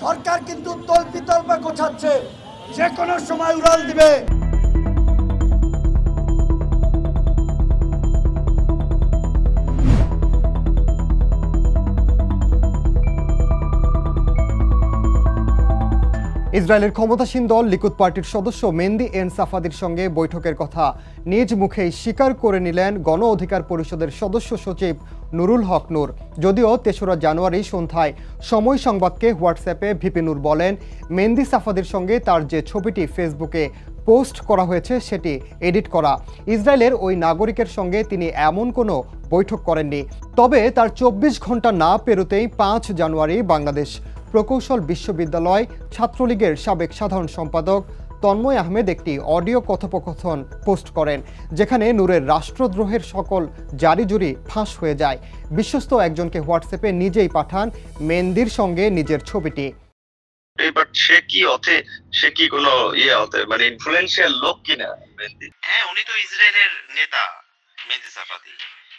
সরকার কিন্তু তল্পিতল্পা গোছাচ্ছে, যে কোনো সময় উড়াল দিবে। ইসরায়েলের ক্ষমতাসীন দল লিকুদ পার্টির সদস্য মেহেদী এন সাফাদির সঙ্গে বৈঠকের কথা নিজ মুখেই স্বীকার করে নিলেন গণ অধিকার পরিষদের সদস্য সচিব নুরুল হক নূর। যদিও ৩রা জানুয়ারি সন্ধ্যায় সময় সংবাদকে হোয়াটসঅ্যাপে ভিপি নূর বলেন, মেহেদী সাফাদির সঙ্গে তার যে ছবিটি ফেসবুকে পোস্ট করা হয়েছে সেটি এডিট করা। ইসরায়েলের ওই নাগরিকের সঙ্গে তিনি এমন কোনো বৈঠক করেননি। তবে তার ২৪ ঘন্টা না পেরোতেই ৫ জানুয়ারি বাংলাদেশ প্রকৌশল বিশ্ববিদ্যালয় ছাত্রলীগের সাবেক সাধারণ সম্পাদক তন্ময় আহমেদ একটি অডিও কথোপকথন পোস্ট করেন, যেখানে নূরের রাষ্ট্রদ্রোহের সকল জারিজুরি ফাঁস হয়ে যায়। বিশ্বস্ত একজনকে হোয়াটসঅ্যাপে নিজেই পাঠান মেহেদীর সঙ্গে নিজের ছবিটি। সে কি কোনো মানে ইনফ্লুয়েন্সিয়াল লোক কিনা মেহেদী? হ্যাঁ, উনি তো ইসরায়েলের নেতা মেহেদী সাফাদি,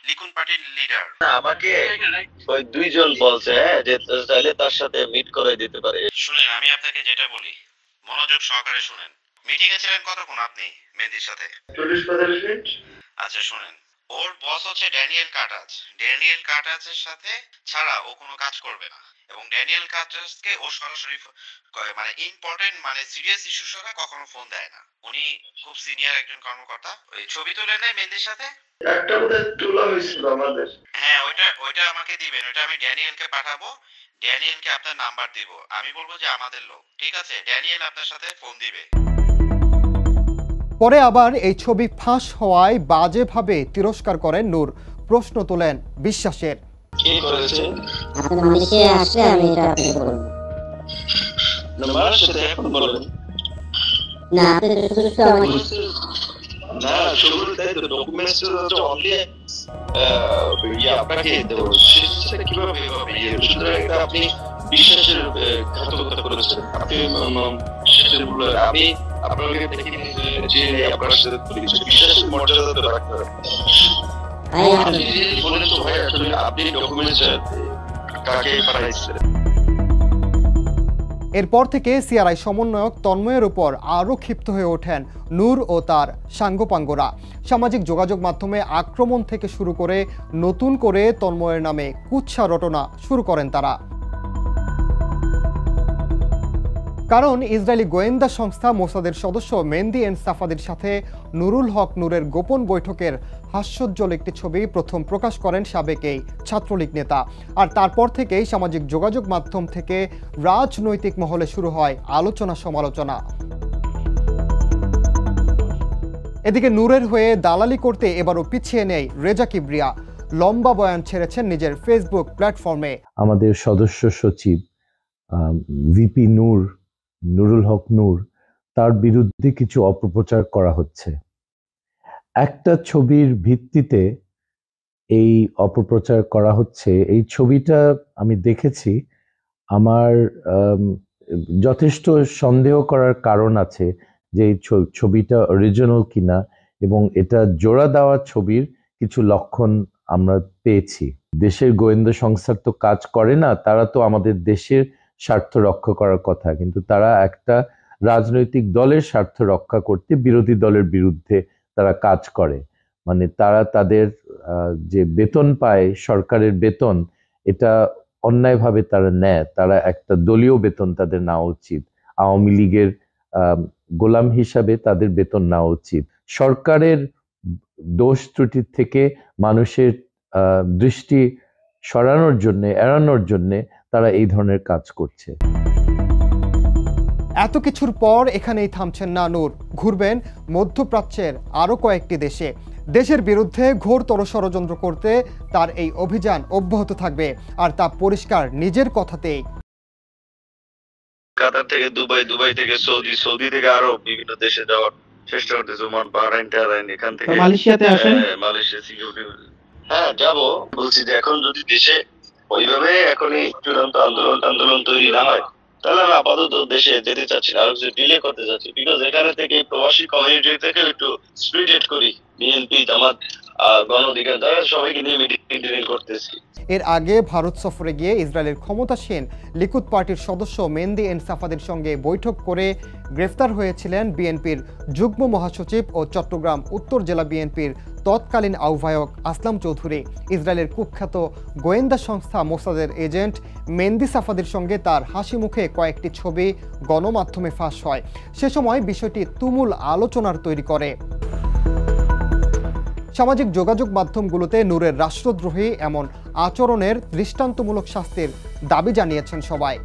লিকুদ পার্টির লিডার। আমাকে ওই দুইজন বলছে যে চাইলে তার সাথে মিট করে দিতে পারে। শুনেন, আমি আপনাকে যেটা বলি মনোযোগ সহকারে শুনেন। মিটিং এ ছিলেন কতক্ষণ আপনি মেহেদীর সাথে? ৪০-৪৫ মিনিট। আচ্ছা শুনেন, ওর বস হচ্ছে ড্যানিয়েল কাটাজ। ড্যানিয়েল কাটাজের সাথে ছাড়া ও কোনো কাজ করবে না, এবং ড্যানিয়েল কাটাজকে ও সরাসরি মানে ইম্পর্টেন্ট মানে সিরিয়াস ইস্যু ছাড়া কখনো ফোন দেয় না। উনি খুব সিনিয়র একজন কর্মকর্তা। ওই ছবি তুলে নেয় মেহেদীর সাথে, একটা বোধহয় তোলা হয়েছিল আমাদের। হ্যাঁ, ওইটা আমাকে দিবেন, ওইটা আমি ড্যানিয়েলকে পাঠাবো। ড্যানিয়েলকে আপনার নাম্বার দিব, আমি বলবো যে আমাদের লোক, ঠিক আছে? ড্যানিয়েল আপনার সাথে ফোন দিবে। পরে আবার এই ছবি ফাঁস হওয়ায় বাজেভাবে তিরস্কার করেন নূর। প্রশ্ন তোলেন বিশ্বাসের। কি করেছে? আপনি মালয়েশিয়া আসলে আমি এটা আপনাকে বলবো না, মালয়েশিয়াতে এখন বলেন না। আপনি তো সুস্থ আমাকে না, শুরুতে তো ডকুমেন্টস তো অনলি আপনাকে দেবো। সেটা কিভাবে হবে? সুতরাং এটা আপনি বিশ্বাসের ঘাতকতা করেছেন। আপনি আমি আপনাকে দেখি যে আপনার সাথে বিশ্বাসের মর্যাদা তো রাখতে হবে। আপনি বলেন তো ভাই, আসলে আপনি ডকুমেন্টস কাকে পাঠাইছেন? এরপর থেকে সিআরআই সমন্বয়ক তন্ময়ের উপর আরও ক্ষিপ্ত হয়ে ওঠেন নূর ও তার সাঙ্গপাঙ্গরা। সামাজিক যোগাযোগ মাধ্যমে আক্রমণ থেকে শুরু করে নতুন করে তন্ময়ের নামে কুৎসা রটনা শুরু করেন তারা। কারণ ইসরায়েলি গোয়েন্দা সংস্থা মোসাদের সদস্য মেহেদী এন সাফাদির সাথে নুরুল হক নূরের গোপন বৈঠকের হাস্যোজ্জ্বল একটি ছবি প্রথম প্রকাশ করেন সাবেক এই ছাত্রলীগ নেতা। আর তারপর থেকেই সামাজিক যোগাযোগ মাধ্যম থেকে রাজনৈতিক মহলে শুরু হয় আলোচনা সমালোচনা। এদিকে নূরের হয়ে দালালি করতে এবারও পিছিয়ে নেই রেজা কিবরিয়া। লম্বা বয়ান ছেড়েছেন নিজের ফেসবুক প্ল্যাটফর্মে। আমাদের সদস্য সচিব ভিপি নুরুল হক নূর, তার বিরুদ্ধে কিছু অপপ্রচার করা হচ্ছে। একটা ছবির ভিত্তিতে এই অপপ্রচার করা হচ্ছে। এই ছবিটা আমি দেখেছি, আমার যথেষ্ট সন্দেহ করার কারণ আছে যে এই ছবিটা অরিজিনাল কিনা, এবং এটা জোড়া দেওয়া ছবির কিছু লক্ষণ আমরা পেয়েছি। দেশের গোয়েন্দা সংস্থার তো কাজ করে না, তারা তো আমাদের দেশের স্বার্থ রক্ষা করার কথা, কিন্তু তারা একটা রাজনৈতিক দলের স্বার্থ রক্ষা করতে বিরোধী দলের বিরুদ্ধে তারা কাজ করে। মানে তারা তাদের যে বেতন পায়, সরকারের বেতন, এটা অন্যায়ভাবে তারা নেয়। তারা একটা দলীয় বেতন তাদের নেওয়া উচিত, আওয়ামী লীগের গোলাম হিসাবে তাদের বেতন নেওয়া উচিত। সরকারের দোষ ত্রুটির থেকে মানুষের দৃষ্টি সরানোর জন্য, এড়ানোর জন্য তারা এই ধরনের কাজ করছে। এত কিছুর পর এখানেই থামছেন না নূর, ঘুরবেন মধ্যপ্রাচ্যের আরো কয়েকটি দেশে। দেশের বিরুদ্ধে ঘোরতর ষড়যন্ত্র করতে তার এই অভিযান অব্যাহত থাকবে, আর তা পরিষ্কার নিজের কথাতেই। কাতার থেকে দুবাই, দুবাই থেকে সৌদি থেকে আরো বিভিন্ন দেশে যাওয়ার চেষ্টা করতেছে। ওমান, বাহরাইন, টাহরাইন, এখান থেকে মালয়েশিয়াতে আসেন। Malaysia security. হ্যাঁ যাবো, বলছি যে এখন যদি দেশে ওইভাবে এখনই চূড়ান্ত আন্দোলন তৈরি না হয়, তাহলে আমি আপাতত দেশে যেতে চাচ্ছি না, আরো কিছু ডিলে করতে চাচ্ছি। বিকজ এখানে থেকে প্রবাসী কমিউনিটি থেকে একটু স্প্লিটেড করি। বিএনপি, জামাত, গণ অধিকার যারা সবাইকে নিয়ে মিটিং করতেছি। এর আগে ভারত সফরে গিয়ে ইসরায়েলের ক্ষমতাসীন লিকুদ পার্টির সদস্য মেহেদী এন সাফাদির সঙ্গে বৈঠক করে গ্রেফতার হয়েছিলেন বিএনপির যুগ্ম মহাসচিব ও চট্টগ্রাম উত্তর জেলা বিএনপির তৎকালীন আহ্বায়ক আসলাম চৌধুরী। ইসরায়েলের কুখ্যাত গোয়েন্দা সংস্থা মোসাদের এজেন্ট মেহেদী সাফাদির সঙ্গে তার হাসি মুখে কয়েকটি ছবি গণমাধ্যমে ফাঁস হয়। সে সময় বিষয়টি তুমুল আলোচনার তৈরি করে। সামাজিক যোগাযোগ মাধ্যমগুলোতে নূরের রাষ্ট্রদ্রোহী এমন আচরণের দৃষ্টান্তমূলক শাস্তির দাবি জানিয়েছেন সবাই।